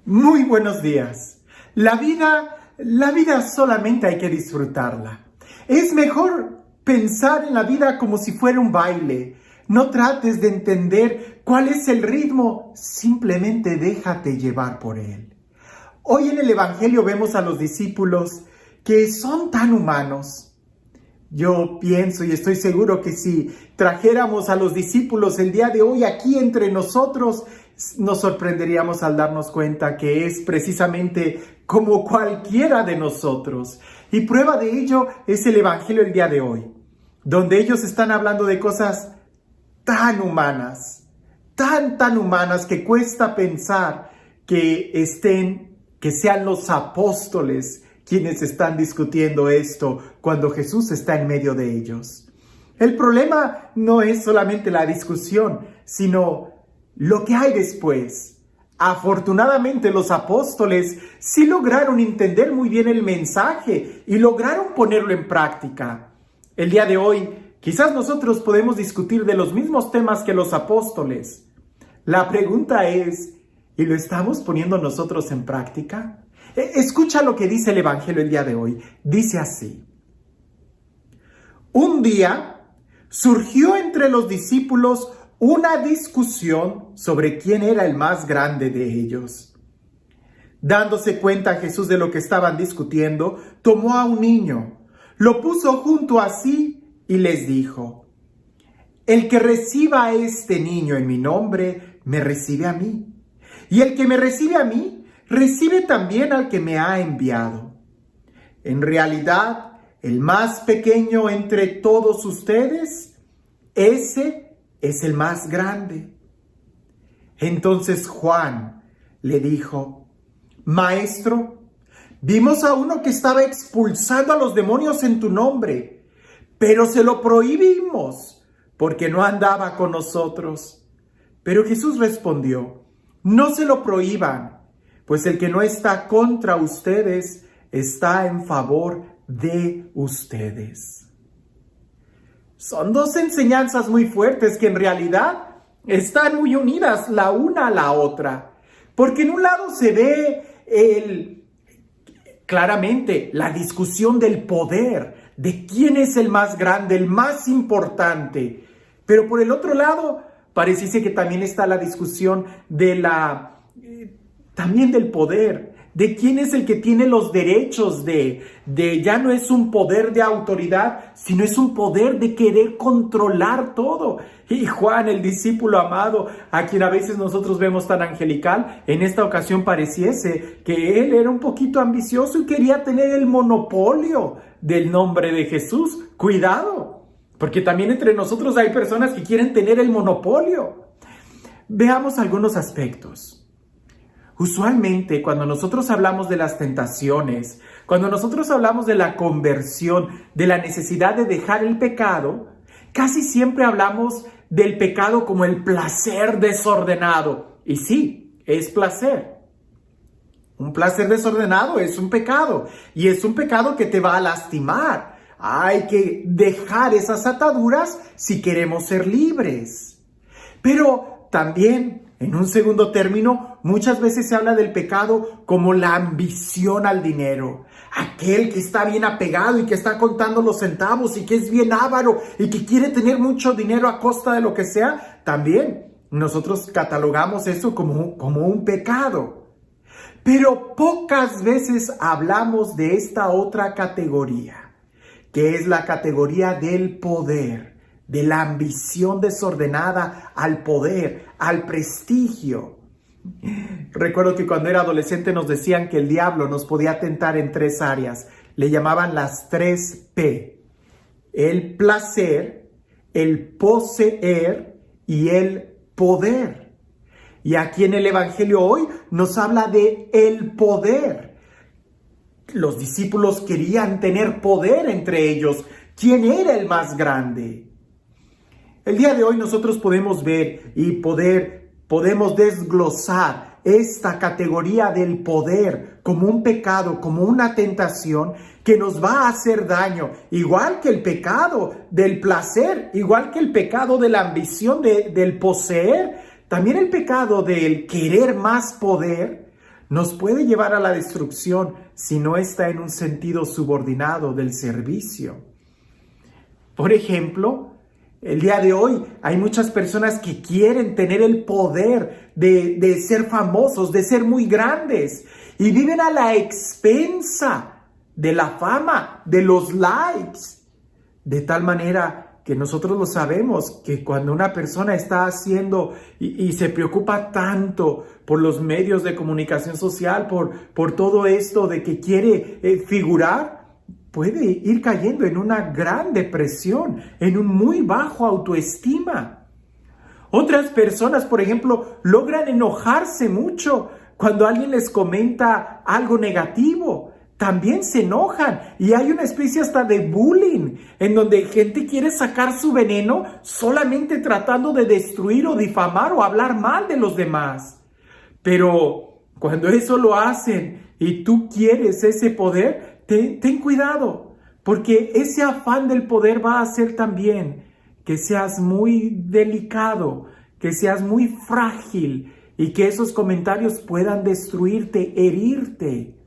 Muy buenos días. La vida solamente hay que disfrutarla. Es mejor pensar en la vida como si fuera un baile. No trates de entender cuál es el ritmo, simplemente déjate llevar por él. Hoy en el Evangelio vemos a los discípulos que son tan humanos. Yo pienso y estoy seguro que si trajéramos a los discípulos el día de hoy aquí entre nosotros, nos sorprenderíamos al darnos cuenta que es precisamente como cualquiera de nosotros. Y prueba de ello es el Evangelio el día de hoy, donde ellos están hablando de cosas tan humanas, tan humanas que cuesta pensar que sean los apóstoles quienes están discutiendo esto cuando Jesús está en medio de ellos. El problema no es solamente la discusión, sino lo que hay después. Afortunadamente los apóstoles sí lograron entender muy bien el mensaje y lograron ponerlo en práctica. El día de hoy, quizás nosotros podemos discutir de los mismos temas que los apóstoles. La pregunta es, ¿y lo estamos poniendo nosotros en práctica? Escucha lo que dice el Evangelio el día de hoy. Dice así: un día surgió entre los discípulos una discusión sobre quién era el más grande de ellos. Dándose cuenta Jesús de lo que estaban discutiendo, tomó a un niño, lo puso junto a sí y les dijo: el que reciba a este niño en mi nombre, me recibe a mí. Y el que me recibe a mí, recibe también al que me ha enviado. En realidad, el más pequeño entre todos ustedes, ese es el más grande. Entonces Juan le dijo: Maestro, vimos a uno que estaba expulsando a los demonios en tu nombre, pero se lo prohibimos porque no andaba con nosotros. Pero Jesús respondió: no se lo prohíban, pues el que no está contra ustedes está en favor de ustedes. Son dos enseñanzas muy fuertes que en realidad están muy unidas la una a la otra. Porque en un lado se ve claramente la discusión del poder, de quién es el más grande, el más importante. Pero por el otro lado, parece que también está la discusión también del poder, de quién es el que tiene los derechos ya no es un poder de autoridad, sino es un poder de querer controlar todo. Y Juan, el discípulo amado, a quien a veces nosotros vemos tan angelical, en esta ocasión pareciese que él era un poquito ambicioso y quería tener el monopolio del nombre de Jesús. Cuidado, porque también entre nosotros hay personas que quieren tener el monopolio. Veamos algunos aspectos. Usualmente, cuando nosotros hablamos de las tentaciones, cuando nosotros hablamos de la conversión, de la necesidad de dejar el pecado, casi siempre hablamos del pecado como el placer desordenado. Y sí, es placer. Un placer desordenado es un pecado, y es un pecado que te va a lastimar. Hay que dejar esas ataduras si queremos ser libres. Pero también, en un segundo término, muchas veces se habla del pecado como la ambición al dinero. Aquel que está bien apegado y que está contando los centavos y que es bien avaro y que quiere tener mucho dinero a costa de lo que sea, también nosotros catalogamos eso como un pecado. Pero pocas veces hablamos de esta otra categoría, que es la categoría del poder, de la ambición desordenada al poder, al prestigio. Recuerdo que cuando era adolescente nos decían que el diablo nos podía tentar en 3 áreas. Le llamaban las 3 P: el placer, el poseer y el poder. Y aquí en el Evangelio hoy nos habla de el poder. Los discípulos querían tener poder entre ellos. ¿Quién era el más grande? El día de hoy nosotros podemos ver y podemos desglosar esta categoría del poder como un pecado, como una tentación que nos va a hacer daño, igual que el pecado del placer, igual que el pecado de la ambición del poseer, también el pecado del querer más poder nos puede llevar a la destrucción si no está en un sentido subordinado del servicio. Por ejemplo, el día de hoy hay muchas personas que quieren tener el poder de ser famosos, de ser muy grandes, y viven a la expensa de la fama, de los likes, de tal manera que nosotros lo sabemos, que cuando una persona está haciendo y se preocupa tanto por los medios de comunicación social, por todo esto de que quiere figurar, puede ir cayendo en una gran depresión, en un muy bajo autoestima. Otras personas, por ejemplo, logran enojarse mucho cuando alguien les comenta algo negativo. También se enojan y hay una especie hasta de bullying en donde gente quiere sacar su veneno solamente tratando de destruir o difamar o hablar mal de los demás. Pero cuando eso lo hacen y tú quieres ese poder, ten cuidado, porque ese afán del poder va a hacer también que seas muy delicado, que seas muy frágil y que esos comentarios puedan destruirte, herirte.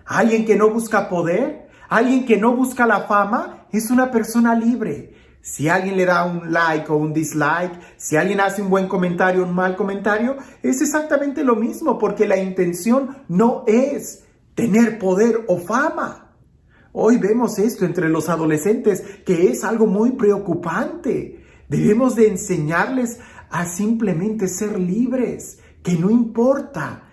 Alguien que no busca poder, alguien que no busca la fama, es una persona libre. Si alguien le da un like o un dislike, si alguien hace un buen comentario o un mal comentario, es exactamente lo mismo, porque la intención no es tener poder o fama. Hoy vemos esto entre los adolescentes, que es algo muy preocupante. Debemos de enseñarles a simplemente ser libres, que no importa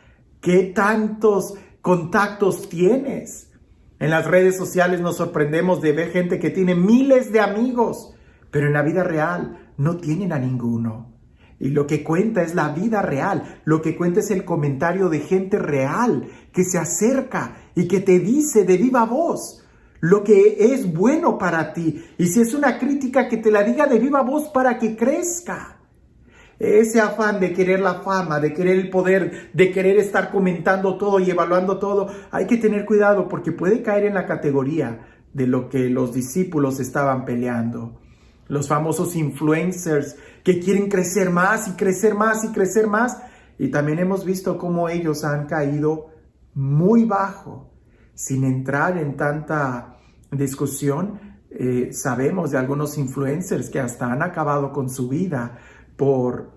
qué tantos contactos tienes. En las redes sociales nos sorprendemos de ver gente que tiene miles de amigos, pero en la vida real no tienen a ninguno. Y lo que cuenta es la vida real, lo que cuenta es el comentario de gente real que se acerca y que te dice de viva voz lo que es bueno para ti. Y si es una crítica, que te la diga de viva voz para que crezca. Ese afán de querer la fama, de querer el poder, de querer estar comentando todo y evaluando todo, hay que tener cuidado porque puede caer en la categoría de lo que los discípulos estaban peleando. Los famosos influencers que quieren crecer más y crecer más y crecer más. Y también hemos visto cómo ellos han caído muy bajo. Sin entrar en tanta discusión, sabemos de algunos influencers que hasta han acabado con su vida por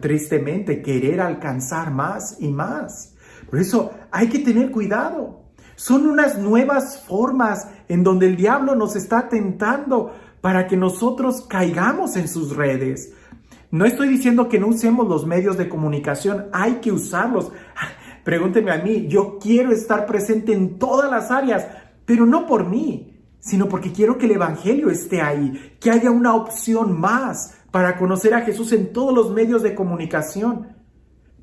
tristemente querer alcanzar más y más. Por eso hay que tener cuidado. Son unas nuevas formas en donde el diablo nos está tentando para que nosotros caigamos en sus redes. No estoy diciendo que no usemos los medios de comunicación, hay que usarlos. Pregúntenme a mí, yo quiero estar presente en todas las áreas, pero no por mí, sino porque quiero que el evangelio esté ahí, que haya una opción más para conocer a Jesús en todos los medios de comunicación.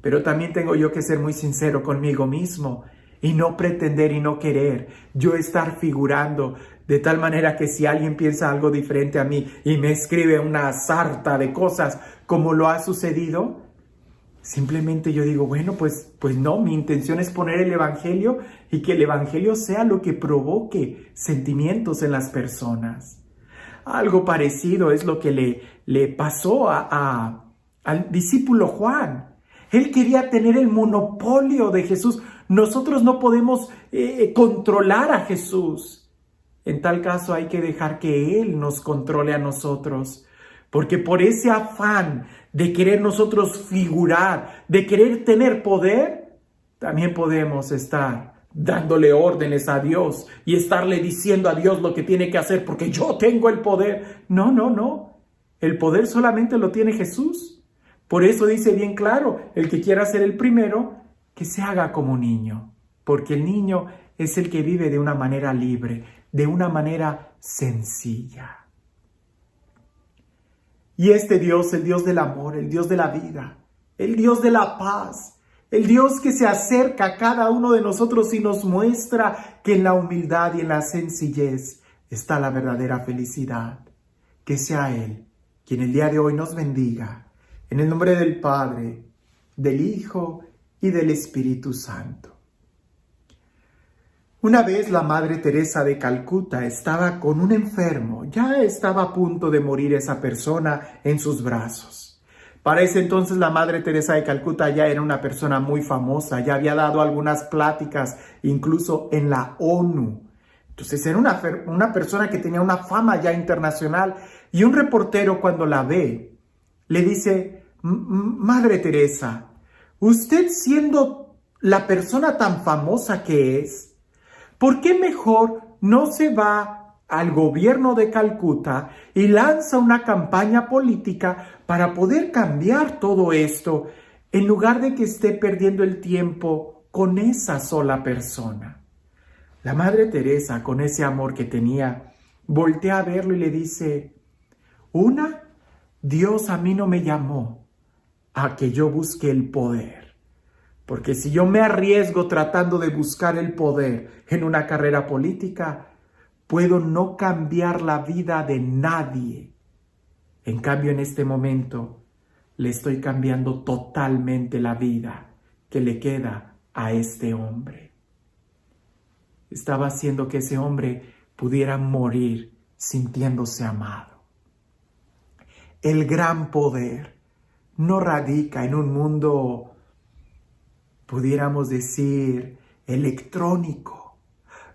Pero también tengo yo que ser muy sincero conmigo mismo y no pretender y no querer yo estar figurando de tal manera que si alguien piensa algo diferente a mí y me escribe una sarta de cosas como lo ha sucedido, simplemente yo digo, bueno, pues no, mi intención es poner el evangelio y que el evangelio sea lo que provoque sentimientos en las personas. Algo parecido es lo que le pasó al discípulo Juan. Él quería tener el monopolio de Jesús. Nosotros no podemos controlar a Jesús. En tal caso hay que dejar que Él nos controle a nosotros. Porque por ese afán de querer nosotros figurar, de querer tener poder, también podemos estar dándole órdenes a Dios y estarle diciendo a Dios lo que tiene que hacer porque yo tengo el poder. No. El poder solamente lo tiene Jesús. Por eso dice bien claro, el que quiera ser el primero, que se haga como niño. Porque el niño es el que vive de una manera libre, de una manera sencilla. Y este Dios, el Dios del amor, el Dios de la vida, el Dios de la paz, el Dios que se acerca a cada uno de nosotros y nos muestra que en la humildad y en la sencillez está la verdadera felicidad. Que sea Él quien el día de hoy nos bendiga. En el nombre del Padre, del Hijo y del Espíritu Santo. Una vez la Madre Teresa de Calcuta estaba con un enfermo, ya estaba a punto de morir esa persona en sus brazos. Para ese entonces la Madre Teresa de Calcuta ya era una persona muy famosa, ya había dado algunas pláticas, incluso en la ONU. Entonces era una persona que tenía una fama ya internacional. Y un reportero cuando la ve, le dice, Madre Teresa, usted siendo la persona tan famosa que es, ¿por qué mejor no se va al gobierno de Calcuta y lanza una campaña política para poder cambiar todo esto, en lugar de que esté perdiendo el tiempo con esa sola persona? La Madre Teresa, con ese amor que tenía, voltea a verlo y le dice, Dios a mí no me llamó a que yo busque el poder. Porque si yo me arriesgo tratando de buscar el poder en una carrera política, puedo no cambiar la vida de nadie. En cambio, en este momento, le estoy cambiando totalmente la vida que le queda a este hombre. Estaba haciendo que ese hombre pudiera morir sintiéndose amado. El gran poder no radica en un mundo, pudiéramos decir, electrónico.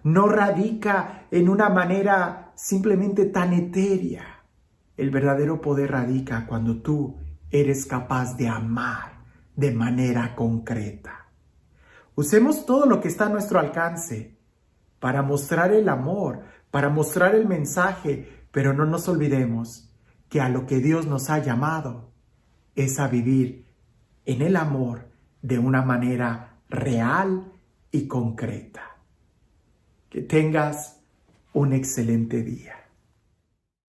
No radica en una manera simplemente tan etérea. El verdadero poder radica cuando tú eres capaz de amar de manera concreta. Usemos todo lo que está a nuestro alcance para mostrar el amor, para mostrar el mensaje, pero no nos olvidemos que a lo que Dios nos ha llamado es a vivir en el amor de una manera real y concreta. Que tengas un excelente día.